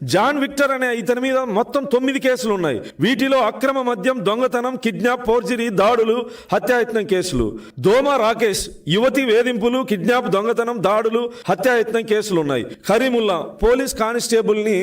John Victor అనే ఇతని మీద మొత్తం 9 కేసులు ఉన్నాయి. వీటిలో అక్రమ మద్యం, దొంగతనం, కిడ్నాప్, ఫోర్జరీ, దాడులు, హత్యాయత్నం కేసులు. దోమ రాకేష్ యువతి వేధింపులు, కిడ్నాప్, దొంగతనం, దాడులు, హత్యాయత్నం కేసులు ఉన్నాయి. కరీముల్లా పోలీస్ కానిస్టేబుల్ ని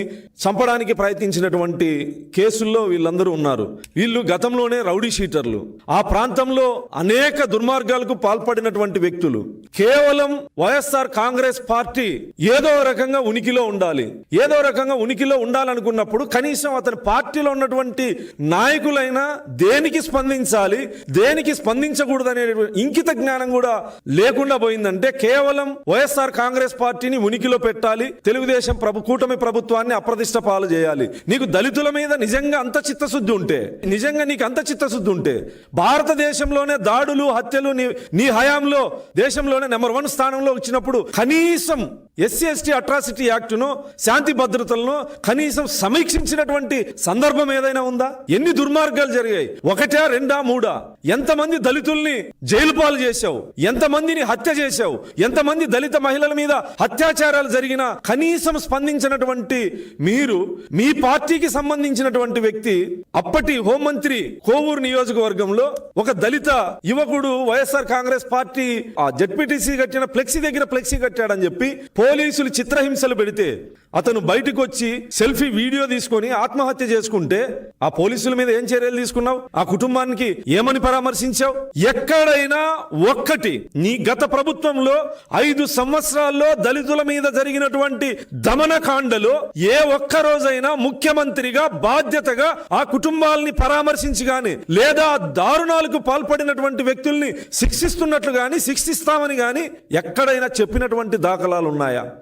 చంపడానికి ప్రయత్నించినటువంటి కేసుల్లో వీళ్ళందరూ ఉన్నారు. వీళ్ళు గతంలోనే రౌడీ షీటర్లు, ఆ ప్రాంతంలో అనేక దుర్మార్గాలకు పాల్పడినటువంటి వ్యక్తులు. కేవలం వైఎస్ఆర్ కాంగ్రెస్ పార్టీ ఏదో రకంగా ఉనికిలో ఉండాలి, ఏదో రకంగా ఉనికిలో ఉండాలనుకున్నప్పుడు కనీసం అతని పార్టీలో ఉన్నటువంటి నాయకులైనా దేనికి స్పందించాలి, దేనికి స్పందించకూడదనే ఇంకిత జ్ఞానం కూడా లేకుండా పోయిందంటే కేవలం వైఎస్ఆర్ కాంగ్రెస్ పార్టీని ఉనికిలో పెట్టాలి, తెలుగుదేశం కూటమి ప్రభుత్వాన్ని అప్రతిష్ట పాలు చేయాలి. నీకు దళితుల మీద నిజంగా అంత చిత్తశుద్ధి ఉంటే, నిజంగా నీకు అంత చిత్తశుద్ధి ఉంటే భారతదేశంలోనే దాడులు, హత్యలు నీ హయాంలో దేశంలోనే నెంబర్ 1 స్థానంలో వచ్చినప్పుడు కనీసం SC/ST అట్రాసిటీ యాక్టును, శాంతి భద్రతలను కనీసం సమీక్షించినటువంటి సందర్భం ఏదైనా ఉందా? ఎన్ని దుర్మార్గాలు జరిగాయి? 1, 2, 3? ఎంతమంది దళితుల్ని జైలు పాలు చేశావు, ఎంతమందిని హత్య చేశావు, ఎంతమంది దళిత మహిళల మీద అత్యాచారాలు జరిగినా కనీసం స్పందించినటువంటి మీరు, మీ పార్టీకి సంబంధించినటువంటి వ్యక్తి, అప్పటి హోంమంత్రి కోవూరు నియోజకవర్గంలో ఒక దళిత యువకుడు వైఎస్ఆర్ కాంగ్రెస్ పార్టీ ఆ జెడ్పీటీసీ కట్టిన ఫ్లెక్సీ దగ్గర ఫ్లెక్సీ కట్టాడని చెప్పి పోలీసులు చిత్రహింసలు పెడితే అతను బయటకు వచ్చి సెల్ఫీ వీడియో తీసుకొని ఆత్మహత్య చేసుకుంటే ఆ పోలీసుల మీద ఏం చర్యలు తీసుకున్నావు? ఆ కుటుంబానికి ఏమని పరామర్శించావు? ఎక్కడైనా ఒక్కటి నీ గత ప్రభుత్వంలో 5 సంవత్సరాల్లో దళితుల మీద జరిగినటువంటి దమనకాండలో ఏ ఒక్క రోజైనా ముఖ్యమంత్రిగా బాధ్యతగా ఆ కుటుంబాలని పరామర్శించి గాని, లేదా దారుణాలకు పాల్పడినటువంటి వ్యక్తుల్ని శిక్షిస్తున్నట్లు గాని, శిక్షిస్తామని గాని ఎక్కడైనా చెప్పినటువంటి దాఖలాలు ఉన్నాయా?